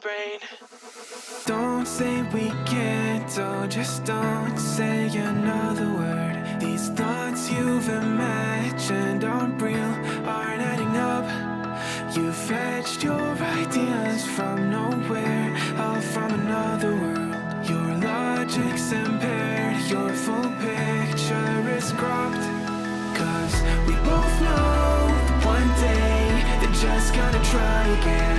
brain. Don't say we can't, oh, just don't say another word. These thoughts you've imagined aren't real, aren't adding up. You fetched your ideas from nowhere, all from another world. Your logic's impaired, your full picture is cropped. Cause we both know that one day they're just gonna try again.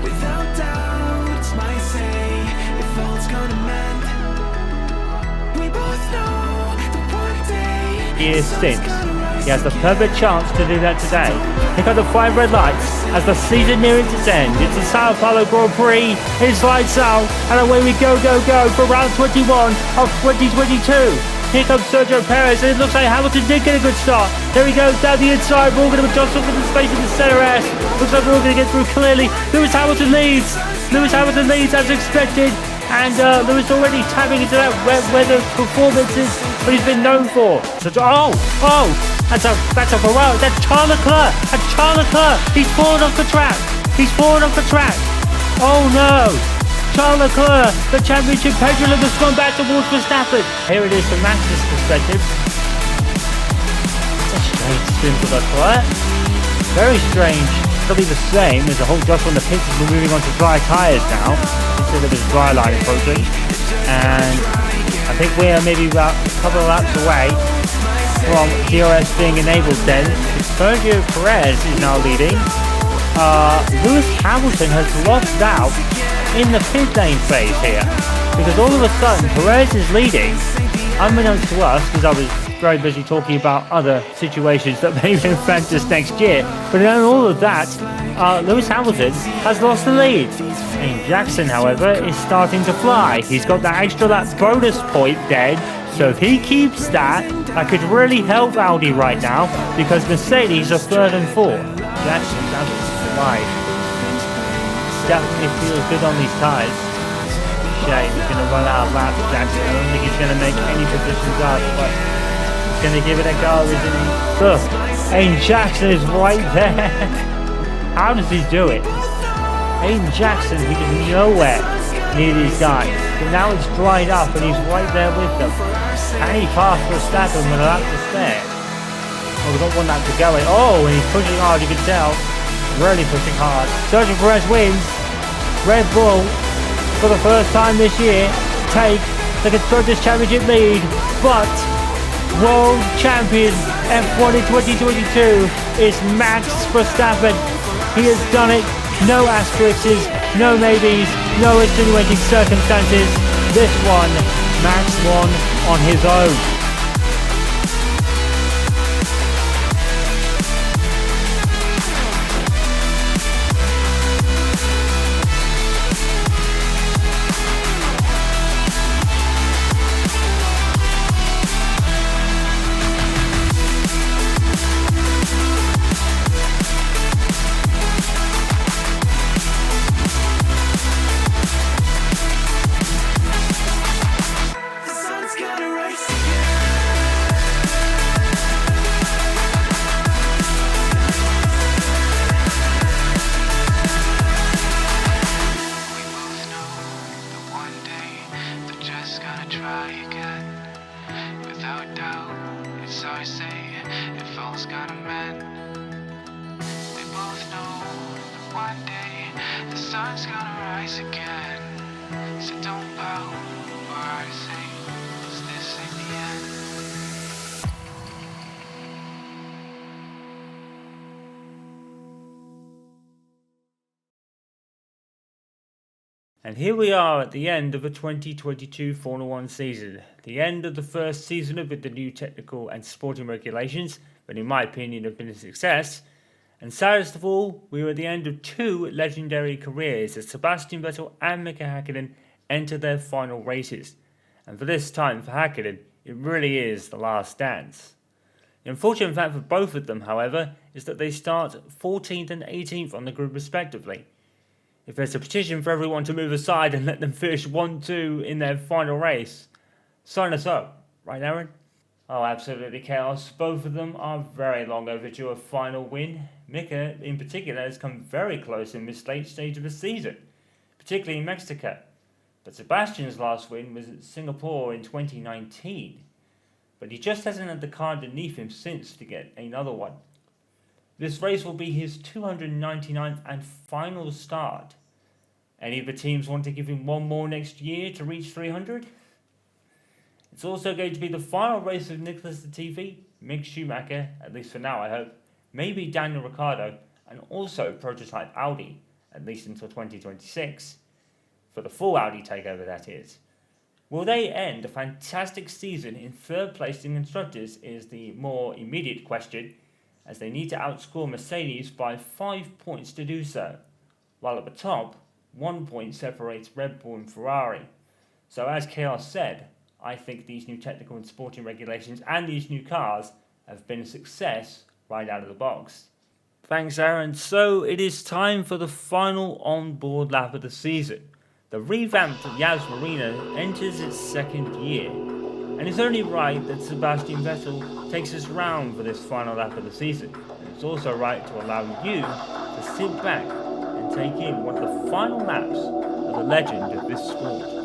Without doubt, it's my say, if all's gonna mend. We both know that one day Year 6. He has the perfect chance to do that today. Pick up the 5 red lights as the season nears its end. It's the Sao Paulo Grand Prix. It's lights out, and away we go for round 21 of 2022. Here comes Sergio Perez, and it looks like Hamilton did get a good start. There he goes down the inside. We're all going to adjust for the space in the center S. Looks like we're all going to get through clearly. Lewis Hamilton leads as expected. And Lewis already tapping into that weather performances that he's been known for. So, that's a Ferrari. That's Charles Leclerc. He's fallen off the track. Oh no. Charles Leclerc, the championship pendulum has gone back towards Verstappen. Here it is from Max's perspective. It's a strange spin for Leclerc. Very strange. It'll be the same as the whole just on the pits as we're moving on to dry tyres now. Instead of this dry line approaching. And I think we're maybe about a couple of laps away from DRS being enabled then. Sergio Perez is now leading. Lewis Hamilton has lost out in the pit lane phase here. Because all of a sudden Perez is leading, unbeknownst to us, because I was very busy talking about other situations that may influence us next year. But in all of that, Lewis Hamilton has lost the lead. Aiden Jackson, however, is starting to fly. He's got that extra lap bonus point then. So if he keeps that could really help Audi right now, because Mercedes are 3rd and 4th. Jackson's absolutely alive. Definitely feels good on these tyres. Shame he's going to run out of laps, Jackson. I don't think he's going to make any positions up, but he's going to give it a go, isn't he? Look, Aiden Jackson is right there. How does he do it? Aiden Jackson, he was nowhere near these guys. But now it's dried up and he's right there with them. Can he pass Verstappen with a lap to spare? Well, we've got one lap to go. Oh, and he's pushing hard, you can tell. Really pushing hard. Sergio Perez wins. Red Bull, for the first time this year, take the Constructors' Championship lead. But world champion F1 in 2022 is Max Verstappen. He has done it. No asterisks, no maybes, no extenuating circumstances. This one, Max won on his own. And here we are at the end of the 2022 Formula 1 season. The end of the first season with the new technical and sporting regulations, but in my opinion have been a success. And saddest of all, we were at the end of 2 legendary careers as Sebastian Vettel and Mika Häkkinen enter their final races. And for this time for Häkkinen, it really is the last dance. The unfortunate fact for both of them, however, is that they start 14th and 18th on the grid respectively. If there's a petition for everyone to move aside and let them finish 1-2 in their final race, sign us up. Right, Aaron? Oh, absolutely chaos. Both of them are very long overdue a final win. Mika, in particular, has come very close in this late stage of the season. particularly in Mexico. But Sebastian's last win was at Singapore in 2019. But he just hasn't had the car underneath him since to get another one. This race will be his 299th and final start. Any of the teams want to give him one more next year to reach 300? It's also going to be the final race of Nicholas Latifi, Mick Schumacher, at least for now I hope, maybe Daniel Ricciardo, and also prototype Audi, at least until 2026. For the full Audi takeover, that is. Will they end a fantastic season in third place in constructors is the more immediate question, as they need to outscore Mercedes by 5 points to do so, while at the top, 1 point separates Red Bull and Ferrari. So as Chaos said, I think these new technical and sporting regulations and these new cars have been a success right out of the box. Thanks, Aaron. So it is time for the final on-board lap of the season. The revamped Yas Marina enters its second year, and it's only right that Sebastian Vettel takes us round for this final lap of the season. And it's also right to allow you to sit back and take in one of the final laps of the legend of this sport.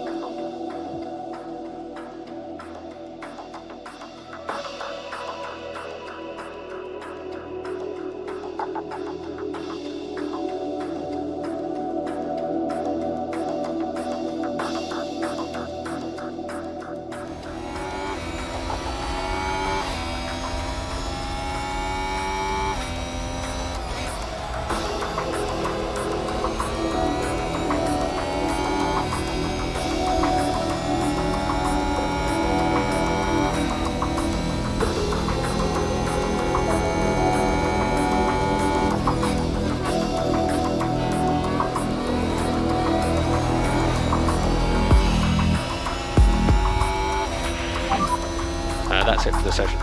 That's it for the session.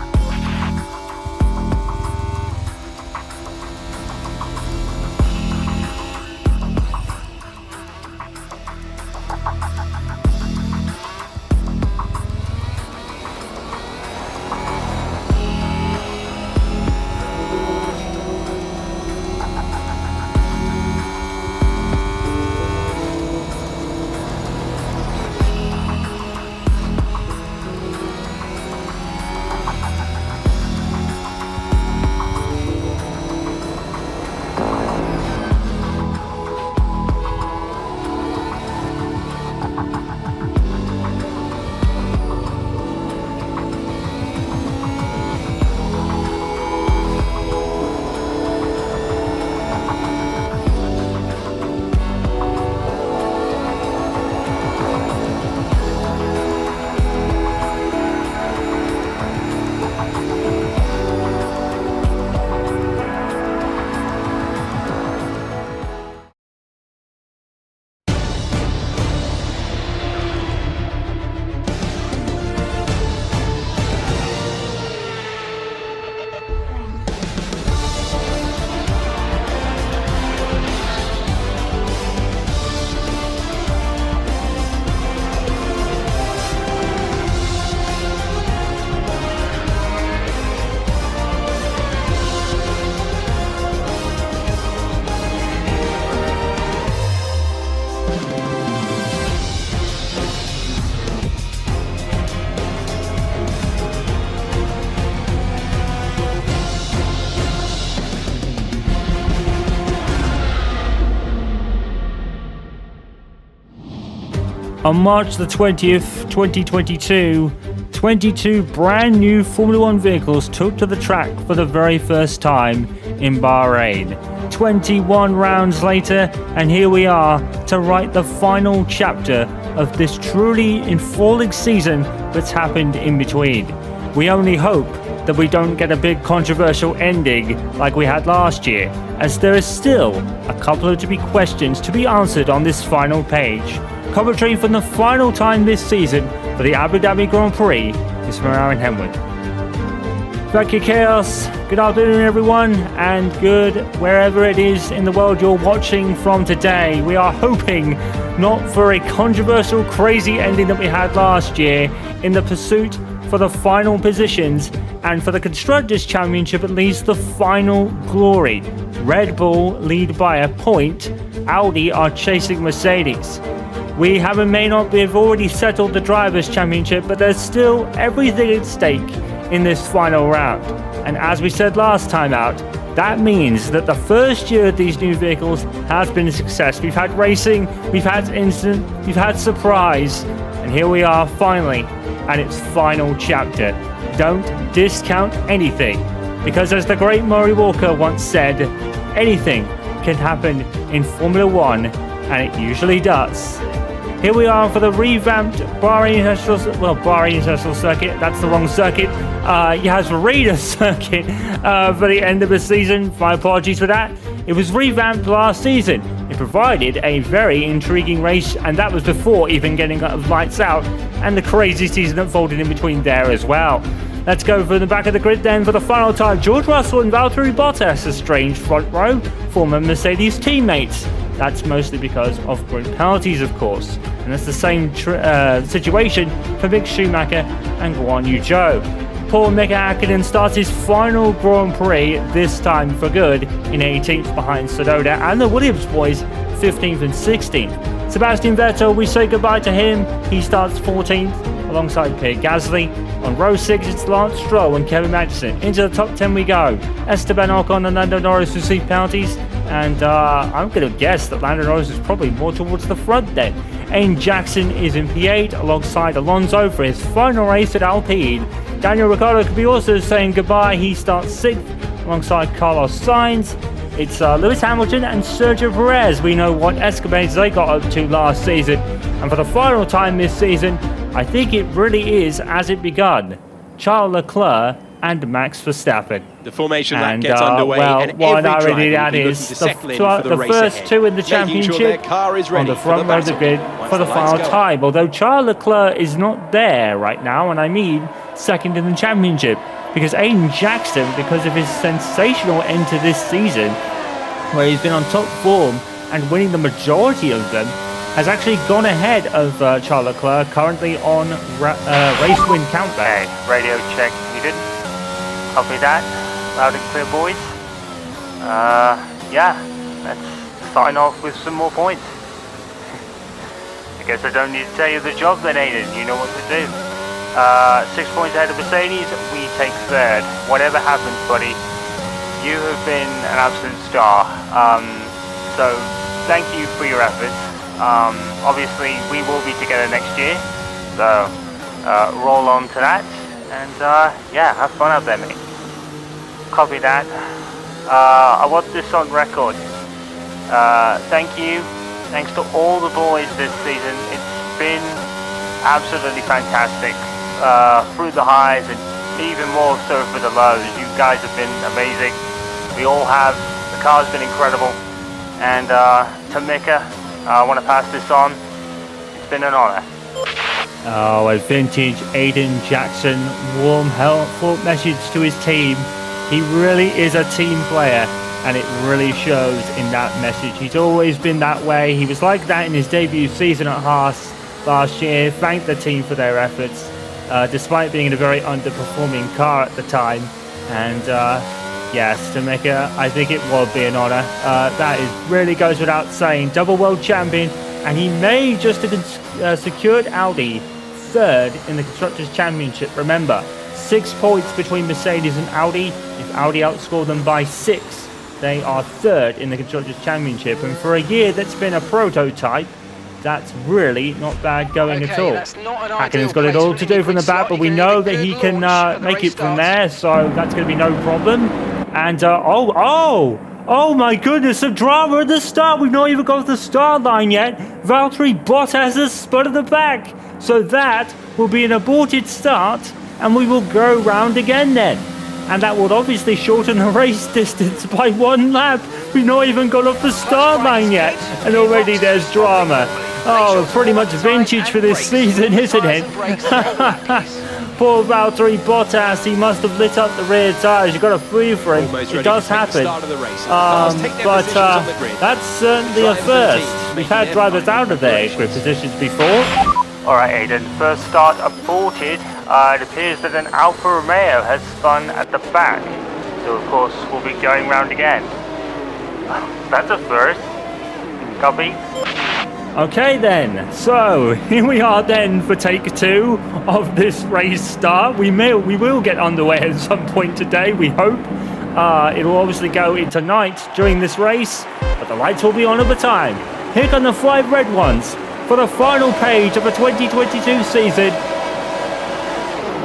On March the 20th, 2022, 22 brand new Formula One vehicles took to the track for the very first time in Bahrain. 21 rounds later, and here we are to write the final chapter of this truly enthralling season that's happened in between. We only hope that we don't get a big controversial ending like we had last year, as there is still a couple of big questions to be answered on this final page. Commentary from the final time this season for the Abu Dhabi Grand Prix is from Aaron Henwood. Thank you, Chaos. Good afternoon, everyone, and good wherever it is in the world you're watching from today. We are hoping not for a controversial, crazy ending that we had last year in the pursuit for the final positions and for the Constructors' Championship, at least the final glory. Red Bull lead by a point, Audi are chasing Mercedes. We may not have already settled the Drivers' Championship, but there's still everything at stake in this final round. And as we said last time out, that means that the first year of these new vehicles has been a success. We've had racing, we've had instant, we've had surprise, and here we are finally at its final chapter. Don't discount anything, because as the great Murray Walker once said, anything can happen in Formula One, and it usually does. Here we are for the revamped Bahrain International Circuit. That's the wrong circuit. Yas Marina Circuit for the end of the season. My apologies for that. It was revamped last season. It provided a very intriguing race, and that was before even getting lights out, and the crazy season that folded in between there as well. Let's go for the back of the grid then for the final time. George Russell and Valtteri Bottas, a strange front row, former Mercedes teammates. That's mostly because of grid penalties, of course. And that's the same situation for Mick Schumacher and Guan Yu Zhou. Paul Mika Hakkinen starts his final Grand Prix, this time for good, in 18th behind Tsunoda, and the Williams boys 15th and 16th. Sebastian Vettel, we say goodbye to him. He starts 14th alongside Pierre Gasly. On row 6, it's Lance Stroll and Kevin Magnussen. Into the top 10 we go. Esteban Ocon and Lando Norris receive penalties, and I'm going to guess that Lando Norris is probably more towards the front then. Aiden Jackson is in P8 alongside Alonso for his final race at Alpine. Daniel Ricciardo could be also saying goodbye. He starts 6th alongside Carlos Sainz. It's Lewis Hamilton and Sergio Perez. We know what escapades they got up to last season. And for the final time this season, I think it really is as it begun. Charles Leclerc and Max Verstappen. The formation lap gets underway, and what I every really driver that will be is looking to settle in for the race first ahead, two in the making sure championship their car is on ready the for front row of the battle grid once for the lights final go. time. Although Charles Leclerc is not there right now, and I mean second in the championship, because Aiden Jackson, because of his sensational end to this season, where he's been on top form and winning the majority of them, has actually gone ahead of Charles Leclerc, currently on race win countdown. Okay, radio check needed. Copy that. Loud and clear, boys. Yeah, let's sign off with some more points. I guess I don't need to tell you the job then, Aiden. You know what to do. 6 points ahead of Mercedes, we take third. Whatever happens, buddy, you have been an absolute star. So thank you for your efforts. Obviously we will be together next year, so roll on to that, and yeah, have fun out there, mate. Copy that. I want this on record. Thank you. Thanks to all the boys this season. It's been absolutely fantastic, through the highs and even more so for the lows. You guys have been amazing. We all have. The car's been incredible. And to Mika, I want to pass this on. It's been an honour. Oh, a vintage Aiden Jackson warm, helpful message to his team. He really is a team player, and it really shows in that message. He's always been that way. He was like that in his debut season at Haas last year. Thanked the team for their efforts, despite being in a very underperforming car at the time. And yes, to Mika, I think it will be an honour. That really goes without saying. Double world champion, and he may just have secured Audi third in the Constructors' Championship. Remember, 6 points between Mercedes and Audi. If Audi outscore them by 6, they are third in the Constructors' Championship. And for a year that's been a prototype, that's really not bad going at all. Hakkinen's got it all to do from the back, but we know that he can make it from there, so that's going to be no problem. And oh my goodness, some drama at the start. We've not even got to the start line yet. Valtteri Bottas has spun at the back, so that will be an aborted start, and we will go round again then. And that would obviously shorten the race distance by 1 lap. We've not even got off the start line yet, and already there's drama. Oh, pretty much vintage for this season, isn't it? Poor Valtteri Bottas, he must have lit up the rear tyres. You've got to free for him. It does happen. But that's certainly a first. We've had drivers out of their grid positions before. Alright, Aiden, first start aborted. It appears that an Alfa Romeo has spun at the back. So, of course, we'll be going round again. That's a first. Copy. Okay then, so here we are then for take 2 of this race start. We will get underway at some point today, we hope. It will obviously go into night during this race, but the lights will be on at the time. Here come the 5 red ones for the final page of the 2022 season.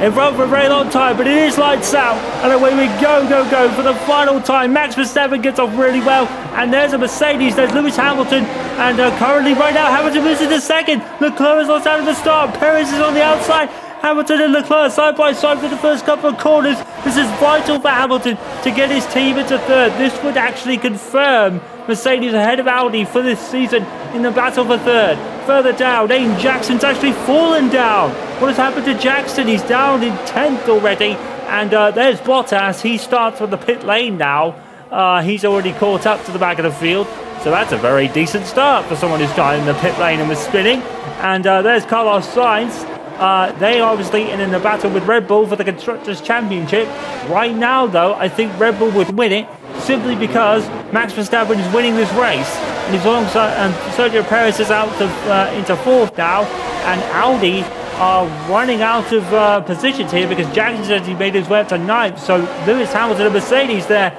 In front for a very long time, but it is lights out, and away we go for the final time. Max Verstappen gets off really well, and there's a Mercedes, there's Lewis Hamilton, and currently right now Hamilton moves into second. Leclerc is lost out of the start, Perez is on the outside. Hamilton and Leclerc side by side for the first couple of corners. This is vital for Hamilton to get his team into third. This would actually confirm Mercedes ahead of Audi for this season in the battle for third. Further down, Aiden Jackson's actually fallen down. What has happened to Jackson? He's down in 10th already. And there's Bottas. He starts from the pit lane now. He's already caught up to the back of the field. So that's a very decent start for someone who's started in the pit lane and was spinning. And there's Carlos Sainz. They obviously in the battle with Red Bull for the Constructors' Championship. Right now, though, I think Red Bull would win it simply because Max Verstappen is winning this race. And he's alongside, and Sergio Perez is out of, into 4th now. And Audi are running out of positions here because Jackson says he made his way up to 9th. So Lewis Hamilton and Mercedes there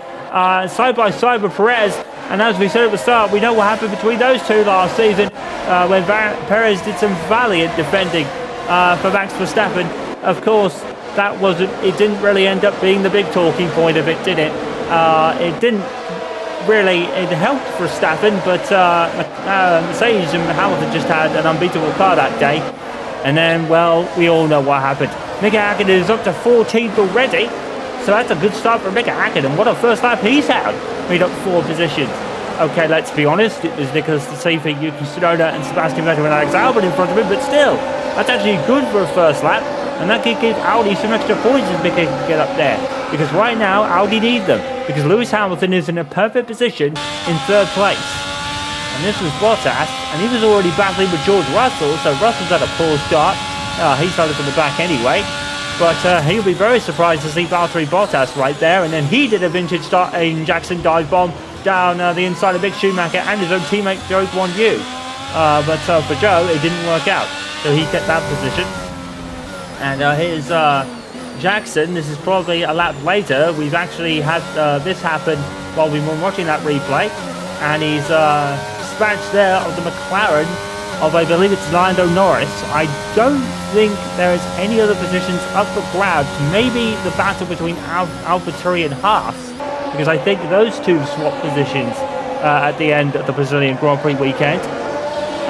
side by side with Perez. And as we said at the start, we know what happened between those two last season when Perez did some valiant defending for Max Verstappen. Of course, it didn't really end up being the big talking point of it, did it? It didn't really, it helped Verstappen, but Mercedes and Hamilton just had an unbeatable car that day. And then, well, we all know what happened. Nico Hulkenberg is up to 14th already, so that's a good start for Nico Hulkenberg. What a first lap he's had, made up 4 positions. Okay, let's be honest, it was Nicholas Latifi, Yuki Tsunoda and Sebastian Vettel and Alex Albon in front of him, but still, that's actually good for a first lap, and that could give Audi some extra points if Nico can get up there. Because right now, Audi need them, because Lewis Hamilton is in a perfect position in 3rd place. And this was Bottas, and he was already battling with George Russell, so Russell's had a poor start. He started from the back anyway. But he'll be very surprised to see Valtteri Bottas right there, and then he did a vintage start, Aiden Jackson dive bomb down the inside of Mick Schumacher and his own teammate Joe Guan Yu. But for Joe, it didn't work out, so he kept that position. And here's Jackson. This is probably a lap later. We've actually had this happen while we were watching that replay, and he's dispatched there of the McLaren of, I believe it's Lando Norris. I don't think there is any other positions up for grabs. Maybe the battle between AlphaTauri and Haas, because I think those two swap positions at the end of the Brazilian Grand Prix weekend.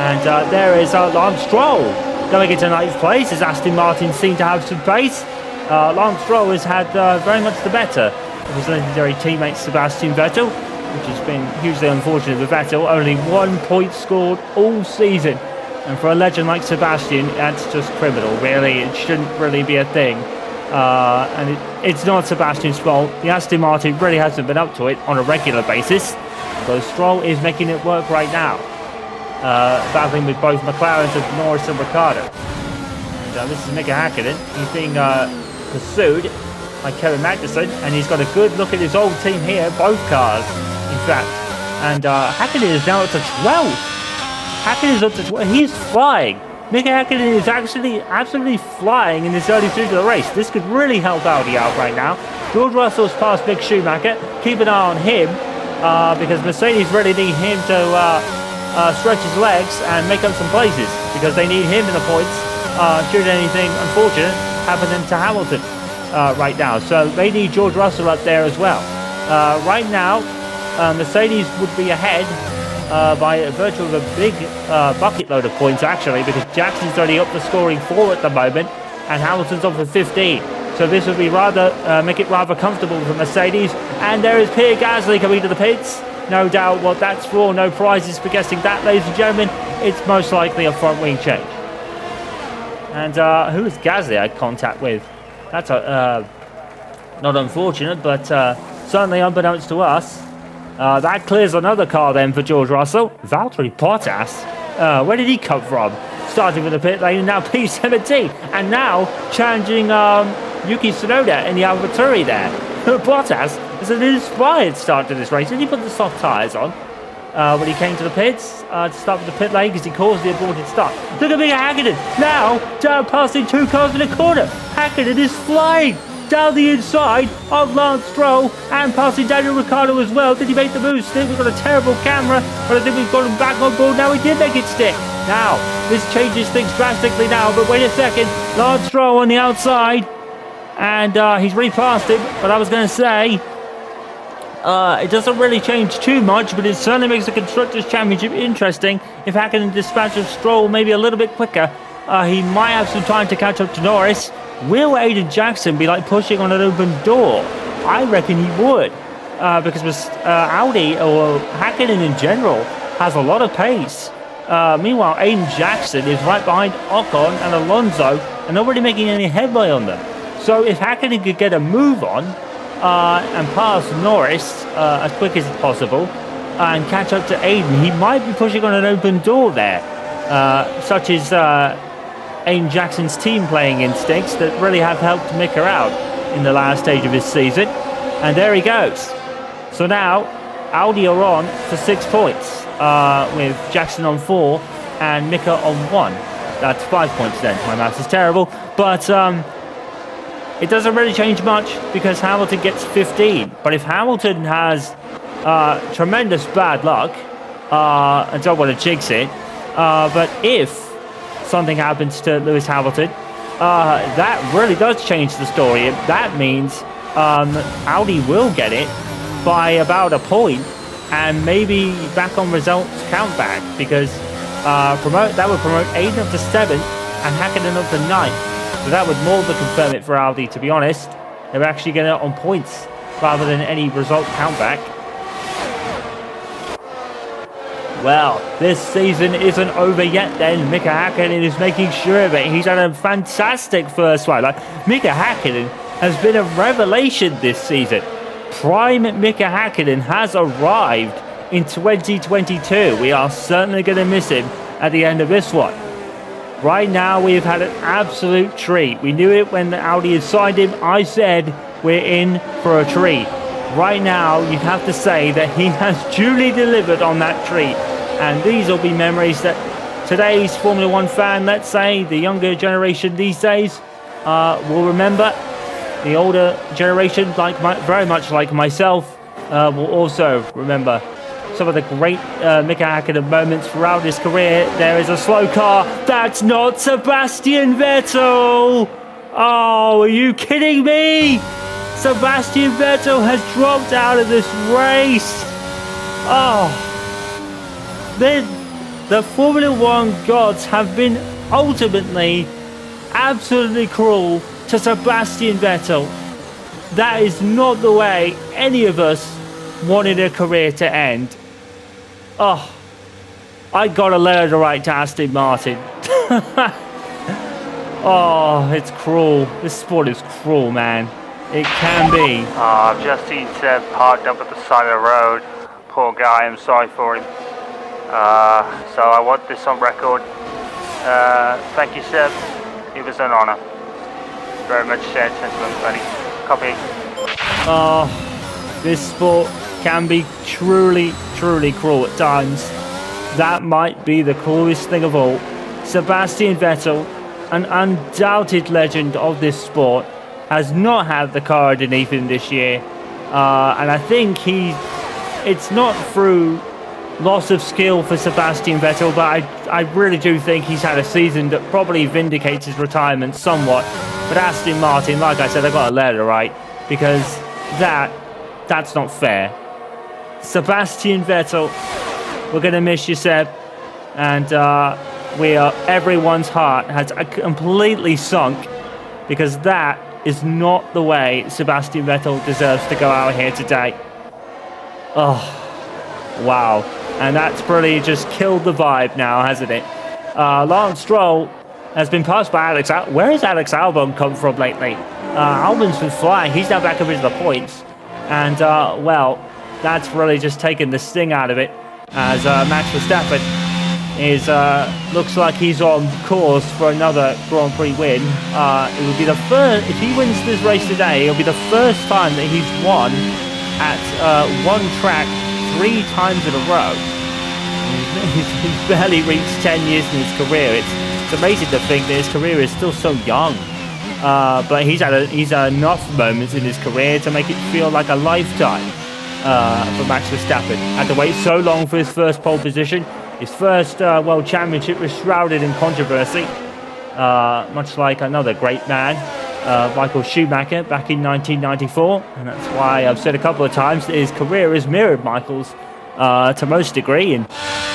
And there is Lance Stroll going into 9th place, as Aston Martin seem to have some pace. Lance Stroll has had very much the better of his legendary teammate Sebastian Vettel, which has been hugely unfortunate for Vettel. Only 1 point scored all season, and for a legend like Sebastian, that's just criminal, really. It shouldn't really be a thing. And it's not Sebastian's fault. The Aston Martin really hasn't been up to it on a regular basis, although Stroll is making it work right now, battling with both McLaren and Norris and Ricciardo. And this is Nico Hulkenberg. He's being pursued by Kevin Magnussen, and he's got a good look at his old team here, both cars, in fact. And Hulkenberg is now up to 12th. Hulkenberg is up to 12th. He's flying. Nico Hulkenberg is actually absolutely flying in this early stage of the race. This could really help Audi out right now. George Russell's past Mick Schumacher. Keep an eye on him, because Mercedes really need him to stretch his legs and make up some places, because they need him in the points should anything unfortunate happen to Hamilton right now. So they need George Russell up there as well. Right now, Mercedes would be ahead by virtue of a big bucket load of points, actually, because Jackson's only up the scoring 4 at the moment, and Hamilton's on for 15. So this would be make it rather comfortable for Mercedes. And there is Pierre Gasly coming to the pits. No doubt what that's for. No prizes for guessing that, ladies and gentlemen. It's most likely a front wing change. And who is Gasly had contact with? That's not unfortunate, but certainly unbeknownst to us. That clears another car then for George Russell. Valtteri Bottas. Where did he come from? Starting with the pit lane, now P17. And now challenging Yuki Tsunoda in the AlphaTauri there. Bottas is an inspired start to this race. Did he put the soft tyres on? when he came to the pits to start with the pit lane because he caused the aborted start. Look at Mika Häkkinen now down passing 2 cars in the corner. Häkkinen is flying down the inside of Lance Stroll and passing Daniel Ricciardo as well. Did he make the move stick? We've got a terrible camera, but I think we've got him back on board now. He did make it stick. Now, this changes things drastically now, but wait a second. Lance Stroll on the outside, and he's really passed him, but I was going to say, it doesn't really change too much, but it certainly makes the Constructors' Championship interesting. If Häkkinen dispatches Stroll maybe a little bit quicker, he might have some time to catch up to Norris. Will Aiden Jackson be like pushing on an open door? I reckon he would, because Audi or Häkkinen in general has a lot of pace. Meanwhile, Aiden Jackson is right behind Ocon and Alonso and not really making any headway on them. So if Häkkinen could get a move on and pass Norris as quick as possible and catch up to Aiden, he might be pushing on an open door there, such as Aiden Jackson's team playing instincts that really have helped Mika out in the last stage of his season. And there he goes. So now Audi are on for 6 points with Jackson on 4 and Mika on 1. That's 5 points then. My maths is terrible. But it doesn't really change much because Hamilton gets 15. But if Hamilton has tremendous bad luck, I don't want to jinx it, but if something happens to Lewis Hamilton, that really does change the story. That means Audi will get it by about a point and maybe back on results count back, because that would promote Aiden up to 7th and Häkkinen up to 9th. So that would more than confirm it for Audi, to be honest. They're actually getting it on points rather than any result count back. Well, this season isn't over yet then. Mika Häkkinen is making sure of it. He's had a fantastic first ride. Mika Häkkinen has been a revelation this season. Prime Mika Häkkinen has arrived in 2022. We are certainly going to miss him at the end of this one. Right now, we've had an absolute treat. We knew it when Audi had signed him. I said, we're in for a treat. Right now, you'd have to say that he has duly delivered on that treat. And these will be memories that today's Formula One fan, let's say, the younger generation these days, will remember. The older generation, very much like myself, will also remember some of the great Mika Häkkinen moments throughout his career. There is a slow car. That's not Sebastian Vettel. Oh, are you kidding me? Sebastian Vettel has dropped out of this race. Oh, the Formula One gods have been ultimately absolutely cruel to Sebastian Vettel. That is not the way any of us wanted a career to end. Oh, I got a letter to write to Aston Martin. Oh, it's cruel. This sport is cruel, man. It can be. I've just seen Seb parked up at the side of the road. Poor guy, I'm sorry for him. So I want this on record. Thank you, Seb. It was an honour. Very much shared sentiment, buddy. Copy. Oh, this sport can be truly, truly cruel at times. That might be the cruelest thing of all. Sebastian Vettel, an undoubted legend of this sport, has not had the car underneath him this year. And I think it's not through loss of skill for Sebastian Vettel, but I really do think he's had a season that probably vindicates his retirement somewhat. But Aston Martin, like I said, I got a letter to write, because that's not fair. Sebastian Vettel, we're going to miss you, Seb. And everyone's heart has completely sunk, because that is not the way Sebastian Vettel deserves to go out here today. Oh, wow. And that's probably just killed the vibe now, hasn't it? Lance Stroll has been passed by Alex Albon. Where has Alex Albon come from lately? Albon's been flying. He's now back up into the points. And, well, that's really just taken the sting out of it, as Max Verstappen looks like he's on course for another Grand Prix win. It will be the first, if he wins this race today, it'll be the first time that he's won at one track 3 times in a row. He's barely reached 10 years in his career. It's amazing to think that his career is still so young. But he's had enough moments in his career to make it feel like a lifetime for Max Verstappen. Had to wait so long for his first pole position. His first World Championship was shrouded in controversy, much like another great man, Michael Schumacher, back in 1994. And that's why I've said a couple of times that his career has mirrored Michael's to most degree. And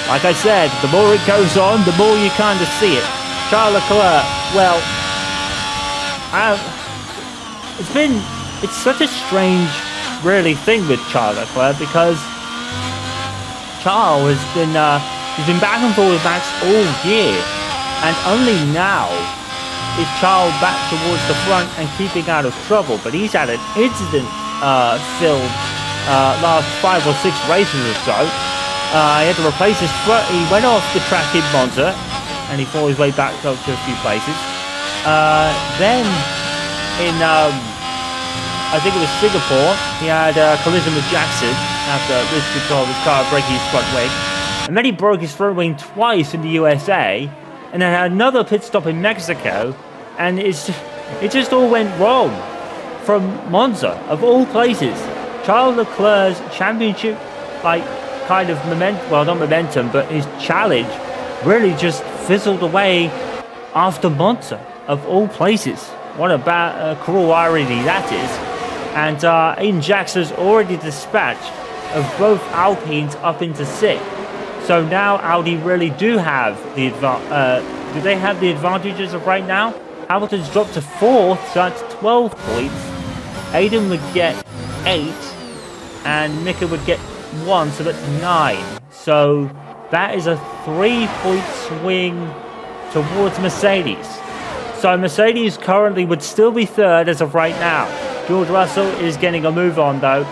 like I said, the more it goes on, the more you kind of see it. Charles Leclerc, well, it's such a strange, really, thing with Charles Leclerc, because Charles has been he's been back and forth with Max all year, and only now is Charles back towards the front and keeping out of trouble. But he's had an incident filled last 5 or 6 races or so. He had to replace his foot. He went off the track in Monza, and he fought his way back up to a few places. Then in I think it was Singapore, he had a collision with Jackson after losing control of his car, breaking his front wing. And then he broke his front wing twice in the USA, and then had another pit stop in Mexico, and it just all went wrong from Monza, of all places. Charles Leclerc's championship, kind of momentum, well, not momentum, but his challenge really just fizzled away after Monza, of all places. What a cruel irony that is. And Aiden Jackson's already dispatched of both Alpines up into 6th. So now Audi really do have the do they have the advantages of right now? Hamilton's dropped to 4th, so that's 12 points. Aiden would get 8, and Nico would get 1, so that's 9. So that is a 3-point swing towards Mercedes. So Mercedes currently would still be 3rd as of right now. George Russell is getting a move on though.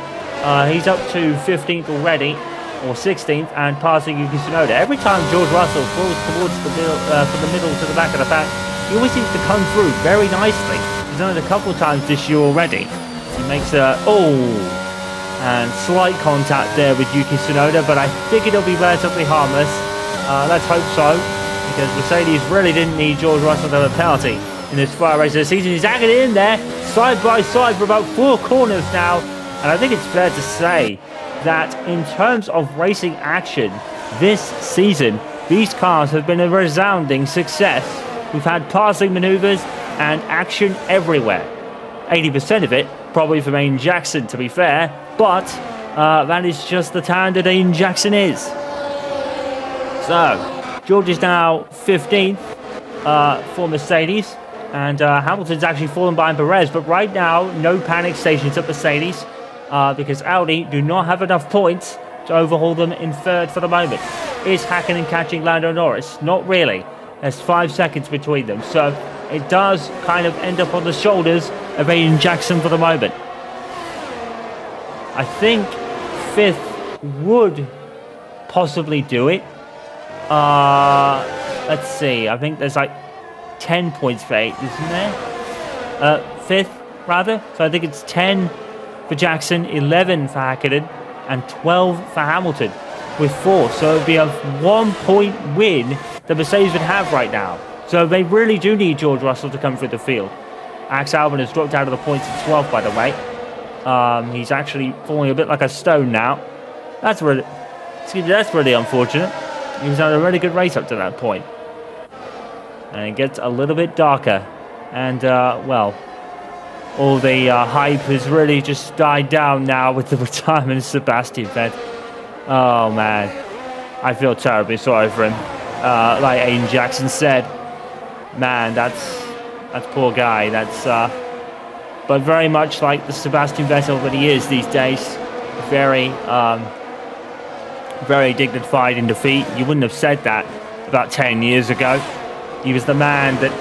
He's up to 15th already, or 16th, and passing Yuki Tsunoda. Every time George Russell falls towards the middle, from the middle to the back of the pack, he always seems to come through very nicely. He's done it a couple of times this year already. He makes and slight contact there with Yuki Tsunoda, but I think it'll be relatively harmless. Let's hope so, because Mercedes really didn't need George Russell to have a penalty in this fire race of the season. He's hanging in there, side by side for about 4 corners now, and I think it's fair to say that in terms of racing action this season, these cars have been a resounding success. We've had passing maneuvers and action everywhere. 80% of it probably from Aiden Jackson, to be fair, but that is just the time that Aiden Jackson is. So George is now 15th for Mercedes, and Hamilton's actually fallen behind Perez, but right now no panic stations at Mercedes, because Audi do not have enough points to overhaul them in 3rd for the moment. Is Hakkinen catching Lando Norris? Not really. There's 5 seconds between them, so it does kind of end up on the shoulders of Aiden Jackson for the moment. I think 5th would possibly do it. Let's see, I think there's like 10 points for 8th, isn't there? 5th, rather. So I think it's 10 for Jackson, 11 for Hakkinen, and 12 for Hamilton with 4. So it would be a 1-point win that Mercedes would have right now. So they really do need George Russell to come through the field. Max Albon has dropped out of the points at 12th, by the way. He's actually falling a bit like a stone now. That's really unfortunate. He was on a really good race up to that point. And it gets a little bit darker. And, well, all the hype has really just died down now with the retirement of Sebastian Vettel. Oh, man. I feel terribly sorry for him. Like Aiden Jackson said, man, that's poor guy. But very much like the Sebastian Vettel that he is these days, very dignified in defeat. You wouldn't have said that about 10 years ago. He was the man that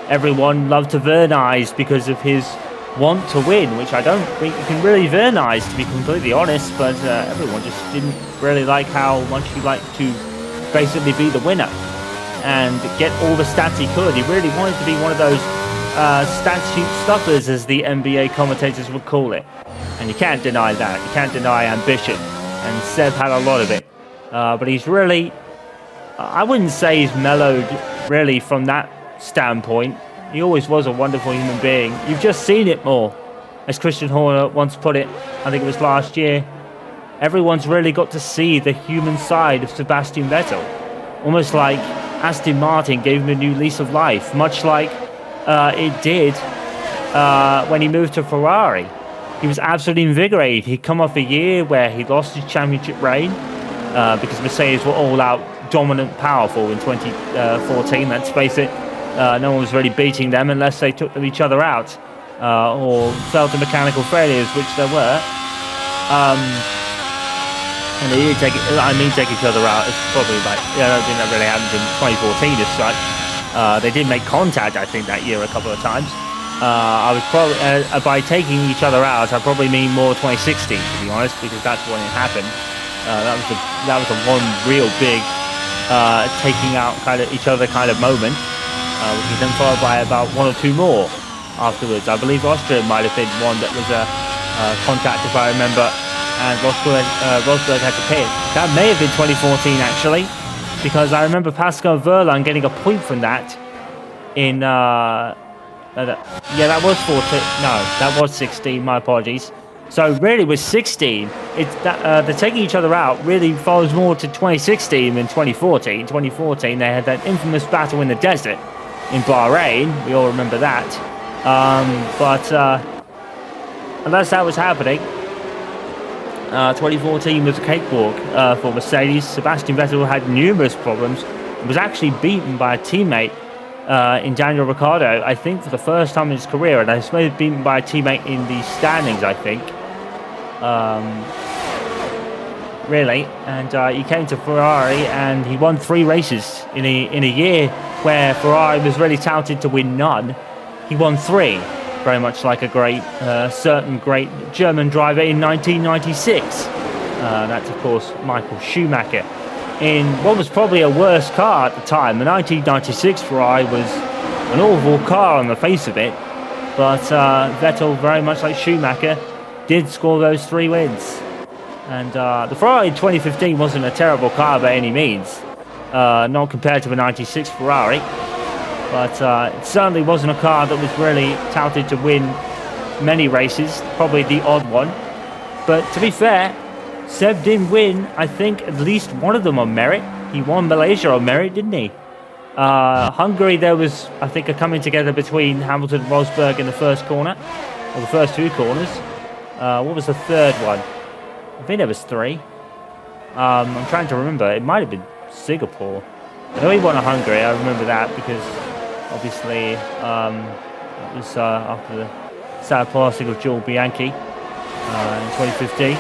everyone loved to vernize because of his want to win, which I don't think you can really vernize, to be completely honest, but everyone just didn't really like how much he liked to basically be the winner and get all the stats he could. He really wanted to be one of those stat sheet stuffers, as the NBA commentators would call it. And you can't deny that. You can't deny ambition. And Seb had a lot of it. But he's really, I wouldn't say he's mellowed really from that standpoint. He always was a wonderful human being. You've just seen it more. As Christian Horner once put it, I think it was last year, everyone's really got to see the human side of Sebastian Vettel. Almost like Aston Martin gave him a new lease of life, much like it did when he moved to Ferrari. He was absolutely invigorated. He'd come off a year where he lost his championship reign because Mercedes were all out dominant, powerful in 2014. Let's face it, no one was really beating them unless they took each other out or fell to mechanical failures, which there were. And they did take each other out. It's probably like, I don't think that really happened in 2014 as such. They did make contact, I think, that year a couple of times. I was probably, by taking each other out, I probably mean more 2016, to be honest, because that's when it happened. That was the one real big taking out kind of each other kind of moment, which was then followed by about one or two more afterwards. I believe Austria might have been one that was a contact, if I remember, and Rosberg had to pit. That may have been 2014 actually, because I remember Pascal Wehrlein getting a point from that in that was 14. No, that was 16. My apologies. So really, with 16, it's that the taking each other out really follows more to 2016 than 2014. 2014, they had that infamous battle in the desert in Bahrain. We all remember that. But unless that was happening, 2014 was a cakewalk for Mercedes. Sebastian Vettel had numerous problems. He was actually beaten by a teammate in Daniel Ricciardo, I think, for the first time in his career, and I suppose beaten by a teammate in the standings, I think. Really, and he came to Ferrari and he won 3 races in a year where Ferrari was really touted to win none. He won 3, very much like a certain great German driver in 1996. That's of course Michael Schumacher. In what was probably a worse car at the time, the 1996 Ferrari was an awful car on the face of it, but Vettel, very much like Schumacher, did score those 3 wins. And the Ferrari in 2015 wasn't a terrible car by any means, not compared to the 96 Ferrari, but it certainly wasn't a car that was really touted to win many races, probably the odd one. But to be fair, Seb did win, I think, at least one of them on merit. He won Malaysia on merit, didn't he? Hungary, there was, I think, a coming together between Hamilton and Rosberg in the first corner, or the first 2 corners. What was the third one? I think there was 3. I'm trying to remember. It might have been Singapore. I know he won at Hungary. I remember that because obviously it was after the Sao Paulo of Joel Bianchi in 2015.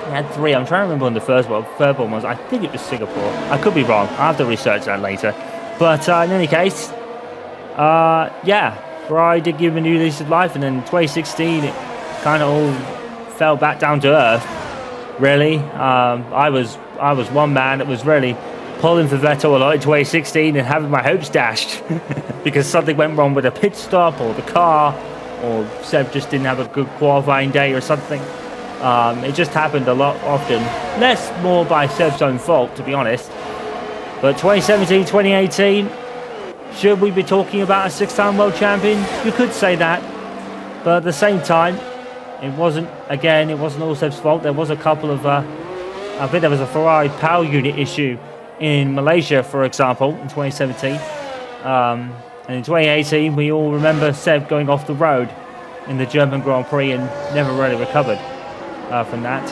He had 3. I'm trying to remember when the third one was. I think it was Singapore. I could be wrong. I'll have to research that later. But in any case, yeah, Ferrari did give him a new lease of life, and then 2016 it kind of all fell back down to earth. Really, I was one man that was really pulling for Vettel a lot in 2016 and having my hopes dashed because something went wrong with a pit stop or the car, or Seb just didn't have a good qualifying day or something. It just happened a lot often, less more by Seb's own fault, to be honest. But 2017, 2018, should we be talking about a 6-time world champion? You could say that, but at the same time, it wasn't all Seb's fault. There was a couple of, I think there was a Ferrari power unit issue in Malaysia, for example, in 2017. And in 2018, we all remember Seb going off the road in the German Grand Prix and never really recovered from that,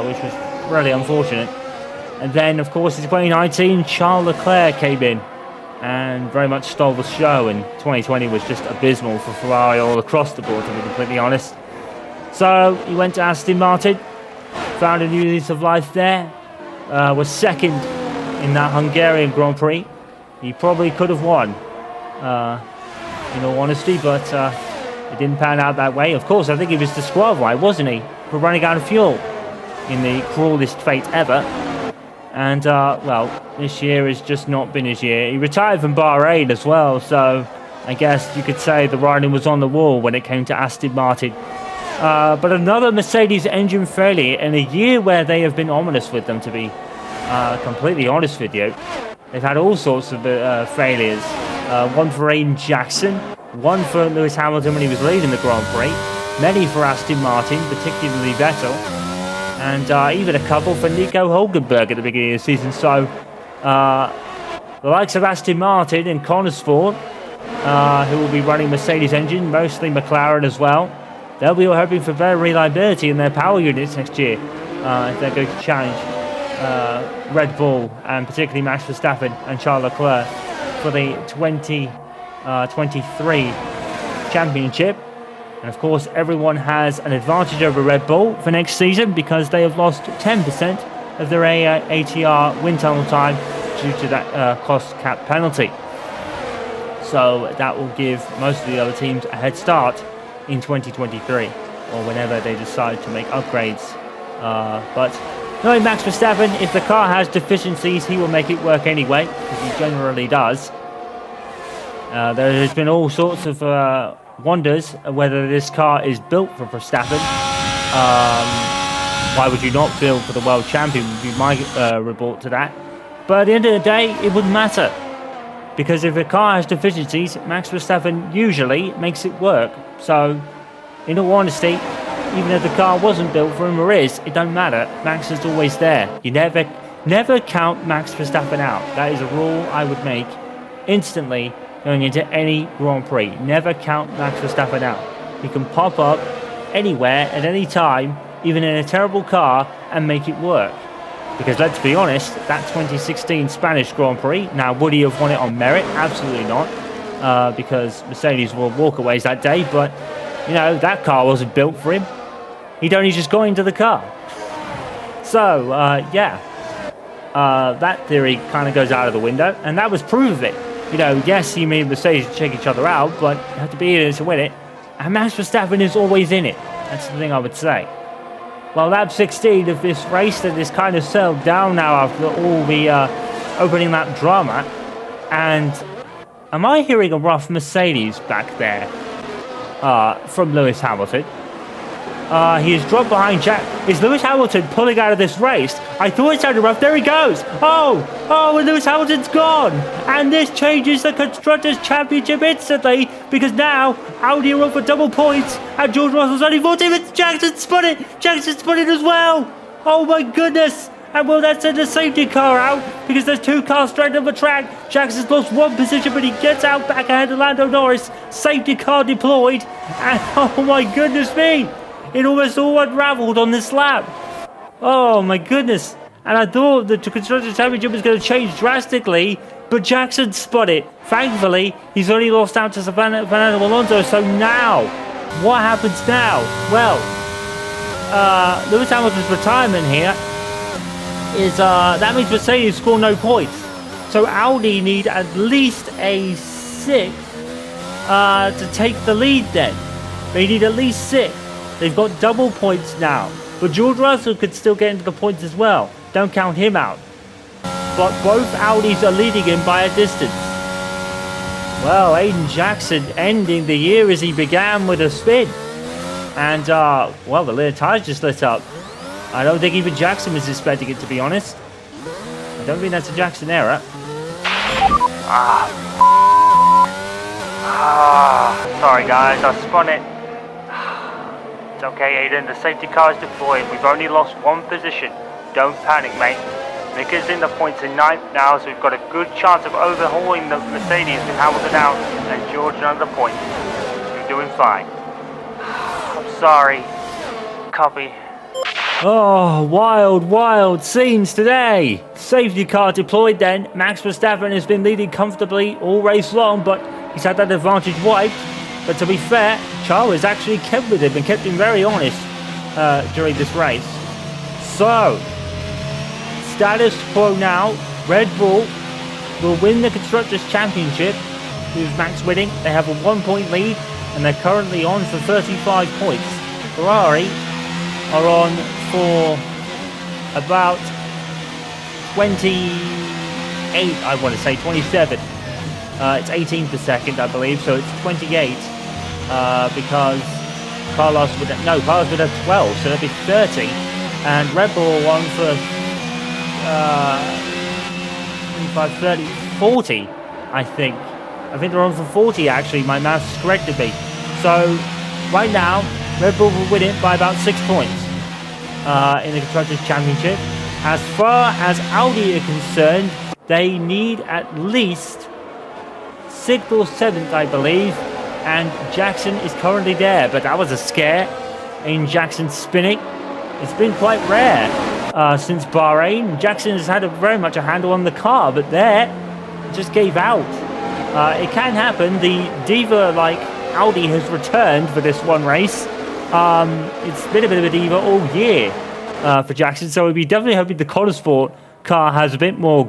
which was really unfortunate. And then, of course, in 2019, Charles Leclerc came in and very much stole the show, and 2020 was just abysmal for Ferrari all across the board, to be completely honest. So he went to Aston Martin, found a new lease of life there, was second in that Hungarian Grand Prix. He probably could have won, in all honesty, but it didn't pan out that way. Of course, I think he was disqualified, wasn't he, for running out of fuel in the cruelest fate ever. And, well, this year has just not been his year. He retired from Bahrain as well, so I guess you could say the writing was on the wall when it came to Aston Martin But another Mercedes engine failure in a year where they have been ominous with them, to be completely honest with you. They've had all sorts of failures. One for Aiden Jackson, one for Lewis Hamilton when he was leading the Grand Prix, many for Aston Martin, particularly Vettel, and even a couple for Nico Hulkenberg at the beginning of the season. So the likes of Aston Martin and Connosport, who will be running Mercedes engine, mostly McLaren as well, they'll be hoping for better reliability in their power units next year if they're going to challenge Red Bull and particularly Max Verstappen and Charles Leclerc for the 2023 championship. And of course, everyone has an advantage over Red Bull for next season because they have lost 10% of their ATR wind tunnel time due to that cost cap penalty. So that will give most of the other teams a head start in 2023 or whenever they decide to make upgrades. But knowing Max Verstappen, if the car has deficiencies, he will make it work anyway, because he generally does. There has been all sorts of wonders whether this car is built for Verstappen. Why would you not build for the world champion would be my report to that. But at the end of the day, it wouldn't matter. Because if a car has deficiencies, Max Verstappen usually makes it work. So, in all honesty, even if the car wasn't built for him or is, it don't matter. Max is always there. You never count Max Verstappen out. That is a rule I would make instantly going into any Grand Prix. Never count Max Verstappen out. He can pop up anywhere at any time, even in a terrible car, and make it work. Because let's be honest, that 2016 Spanish Grand Prix, now would he have won it on merit? Absolutely not. Because Mercedes were walkaways that day, but you know, that car wasn't built for him. He'd only just got into the car. So, that theory kind of goes out of the window, and that was proof of it. You know, yes, he made Mercedes check each other out, but you have to be in it to win it. And Max Verstappen is always in it. That's the thing I would say. Well, lap 16 of this race that is kind of settled down now after all the opening lap drama. And am I hearing a rough Mercedes back there from Lewis Hamilton? He is dropped behind Jack. Is Lewis Hamilton pulling out of this race? I thought it sounded rough. There he goes. And Lewis Hamilton's gone. And this changes the Constructors' Championship instantly because now Audi are up for double points and George Russell's only 14 minutes. Jackson spun it as well. Oh my goodness. And will that send a safety car out? Because there's two cars straight on the track. Jackson's lost one position, but he gets out back ahead of Lando Norris. Safety car deployed. And oh my goodness me. It almost all unraveled on this lap. Oh my goodness. And I thought the Constructors' Championship was going to change drastically, but Jackson spun it. Thankfully, he's only lost out to Fernando Alonso. So now, what happens now? Well, Lewis Hamilton's retirement here is, that means Mercedes score no points. So Audi need at least a 6 to take the lead then. They need at least 6. They've got double points now. But George Russell could still get into the points as well. Don't count him out. But both Audis are leading him by a distance. Well, Aiden Jackson ending the year as he began with a spin. And, well, the rear tyres just lit up. I don't think even Jackson was expecting it, to be honest. I don't think that's a Jackson error. Sorry guys, I spun it. It's okay, Aiden, the safety car is deployed. We've only lost one position. Don't panic, mate. Mika's in the points in 9th now, so we've got a good chance of overhauling the Mercedes with Hamilton out and George under the points. You're doing fine. I'm sorry. Copy. Oh, wild scenes today. Safety car deployed then. Max Verstappen has been leading comfortably all race long, but he's had that advantage wiped. But to be fair, Charles actually kept with him and kept him very honest during this race. So, status quo now, Red Bull will win the Constructors' Championship with Max winning. They have a 1-point lead and they're currently on for 35 points. Ferrari are on for about 28, I want to say 27. It's 18 per second, I believe, so it's 28 because Carlos would have 12, so that'd be 30. And Red Bull won for 25, 30, 40, I think. I think they're on for 40 actually, my maths corrected me. So right now, Red Bull will win it by about 6 points in the Constructors' Championship. As far as Audi are concerned, they need at least 6th or 7th, I believe. And Jackson is currently there, but that was a scare. Aiden Jackson spinning. It's been quite rare since Bahrain. Jackson has had very much a handle on the car, but there, it just gave out. It can happen. The diva-like Audi has returned for this one race. It's been a bit of a diva all year for Jackson, so we'd be definitely hoping the Consport car has a bit more